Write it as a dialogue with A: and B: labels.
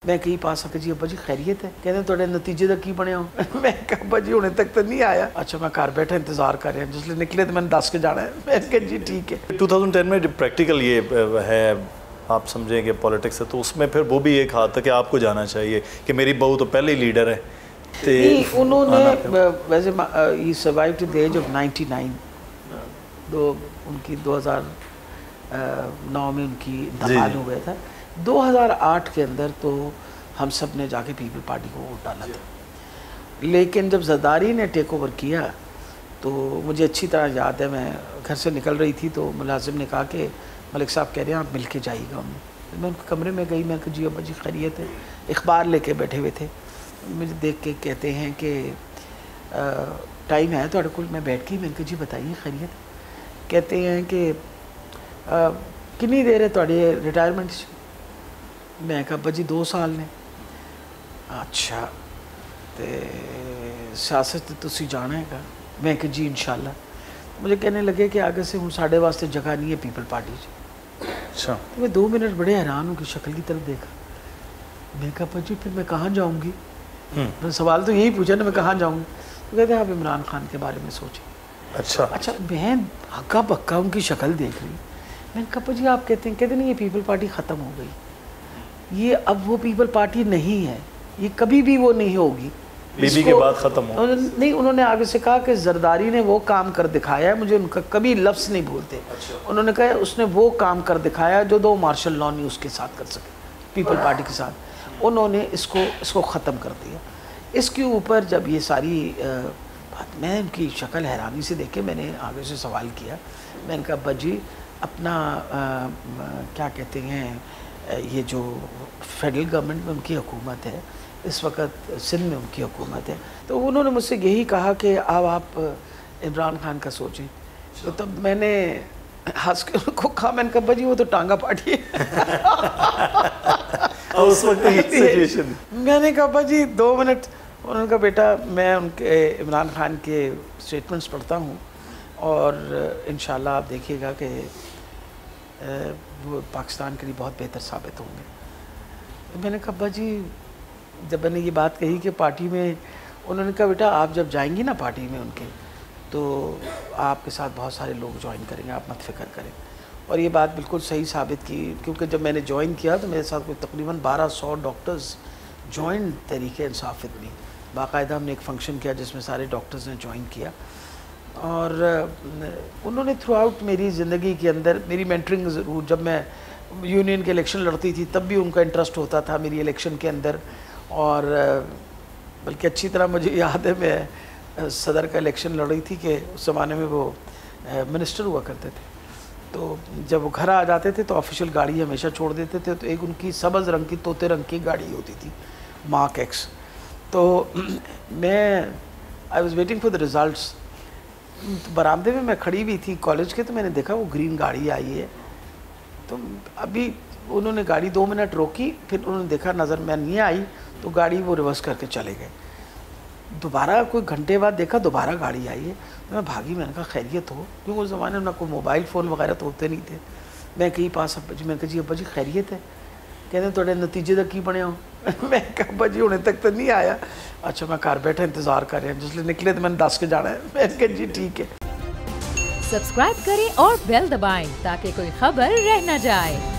A: میں کہیں پاس آ کے جی ابا جی خیریت ہے کہتے ہیں تھوڑے نتیجے تک کی بنے ہو میں کہا ابا جی ہونے تک تو نہیں آیا اچھا میں گھر بیٹھا انتظار کر رہا ہوں جس لئے نکلے تو میں نے 10 کے جانا ہے میں کہا جی ٹھیک ہے
B: 2010 میں پریکٹیکل یہ ہے آپ سمجھیں کہ پولیٹکس ہے تو اس میں پھر وہ بھی ایک ہاتھ تھا کہ آپ کو جانا چاہیے کہ میری بہو تو پہلے ہی لیڈر ہے
A: نہیں انہوں نے ویسے ہی survive to the age of 99 ان کی 2009 میں ان کی انتقال ہو گیا تھا 2008 کے اندر تو ہم سب نے جا کے پیپل پارٹی کو ووٹ ڈالا تھا لیکن جب زرداری نے ٹیک اوور کیا تو مجھے اچھی طرح یاد ہے میں گھر سے نکل رہی تھی تو ملازم نے کہا کہ ملک صاحب کہہ رہے ہیں آپ مل کے جائیے گا میں ان کے کمرے میں گئی میں کہا جی ابا جی خیریت ہے اخبار لے کے بیٹھے ہوئے تھے مجھے دیکھ کے کہتے ہیں کہ ٹائم ہے تو اڑکل میں بیٹھ کے میں نے کہا جی بتائیے خیریت کہتے ہیں کہ کنی دیر ہے تھوڑی ریٹائرمنٹ میں کہا ابا جی 2 سال نے اچھا تے سیاست تسی جانا ہے گا میں کہا جی انشاءاللہ مجھے کہنے لگے کہ آگے سے ہوں ساڑھے واسطے جگہ نہیں ہے پیپل پارٹی سے
B: اچھا
A: میں 2 منٹ بڑے حیران ہوں کہ شکل کی طرف دیکھا میں کہا ابا جی پھر میں کہاں جاؤں گی سوال تو یہی پوچھا نا میں کہاں جاؤں گی تو کہتے ہیں آپ عمران خان کے بارے میں سوچیں اچھا میں ہکا پکا ان کی شکل دیکھ رہی میں نے کہا ابا جی آپ کہتے نہیں یہ پیپل پارٹی ختم ہو گئی یہ اب وہ پیپل پارٹی نہیں ہے یہ کبھی بھی وہ نہیں ہوگی
B: بی بی کے بعد ختم ہو
A: نہیں انہوں نے آگے سے کہا کہ زرداری نے وہ کام کر دکھایا ہے مجھے ان کا کبھی لفظ نہیں بھولتے انہوں نے کہا اس نے وہ کام کر دکھایا جو 2 مارشل لا نہیں اس کے ساتھ کر سکے پیپل پارٹی کے ساتھ انہوں نے اس کو ختم کر دیا اس کے اوپر جب یہ ساری بات میں ان کی شکل حیرانی سے دیکھے میں نے آگے سے سوال کیا میں نے کہا ابا جی اپنا کیا کہتے ہیں یہ جو فیڈرل گورنمنٹ میں ان کی حکومت ہے اس وقت سندھ میں ان کی حکومت ہے تو انہوں نے مجھ سے یہی کہا کہ اب آپ عمران خان کا سوچیں تو تب میں نے ہنس کے ان کو کہا میں نے کہا ابا جی وہ تو ٹانگا پارٹی ہے
B: اس وقت سچویشن
A: میں نے کہا ابا جی 2 منٹ انہوں نے کہا بیٹا میں ان کے عمران خان کے سٹیٹمنٹس پڑھتا ہوں اور انشاءاللہ آپ دیکھیے گا کہ وہ پاکستان کے لیے بہت بہتر ثابت ہوں گے میں نے کہا ابا جی جب میں نے یہ بات کہی کہ پارٹی میں انہوں نے کہا بیٹا آپ جب جائیں گی نا پارٹی میں ان کے تو آپ کے ساتھ بہت سارے لوگ جوائن کریں گے آپ مت فکر کریں اور یہ بات بالکل صحیح ثابت کی کیونکہ جب میں نے جوائن کیا تو میرے ساتھ کوئی تقریباً 1200 ڈاکٹرز جوائن تحریک انصاف میں باقاعدہ ہم نے ایک فنکشن کیا جس میں سارے ڈاکٹرز نے جوائن کیا اور انہوں نے تھرو آؤٹ میری زندگی کے اندر میری مینٹرنگ ضرور جب میں یونین کے الیکشن لڑتی تھی تب بھی ان کا انٹرسٹ ہوتا تھا میری الیکشن کے اندر اور بلکہ اچھی طرح مجھے یاد ہے میں صدر کا الیکشن لڑ رہی تھی کہ اس زمانے میں وہ منسٹر ہوا کرتے تھے تو جب وہ گھر آ جاتے تھے تو آفیشیل گاڑی ہمیشہ چھوڑ دیتے تھے تو ایک ان کی سبز رنگ کی طوطے رنگ کی گاڑی ہوتی تھی مارک ایکس تو میں I was waiting for the results برآمدے میں کھڑی ہوئی تھی کالج کے تو میں نے دیکھا وہ گرین گاڑی آئی ہے تو ابھی انہوں نے گاڑی 2 منٹ روکی پھر انہوں نے دیکھا نظر میں نہیں آئی تو گاڑی وہ ریورس کر کے چلے گئے دوبارہ کوئی گھنٹے بعد دیکھا دوبارہ گاڑی آئی ہے میں بھاگی میں نے کہا خیریت ہو کیونکہ اس زمانے میں نہ کوئی موبائل فون وغیرہ تو ہوتے نہیں تھے میں کہیں پاس ابا جی میں کہا جی ابا جی خیریت ہے کہتے ہیں تھوڑے نتیجے تک کی بنے ہو میں کہا ابا جی ہونے تک تو نہیں آیا اچھا میں گھر بیٹھا انتظار کر رہا ہوں جس لئے نکلے تو میں نے 10 کے جانا ہے میں کہا جی ٹھیک ہے
C: سبسکرائب کریں اور بیل دبائیں تاکہ کوئی خبر رہ نہ جائے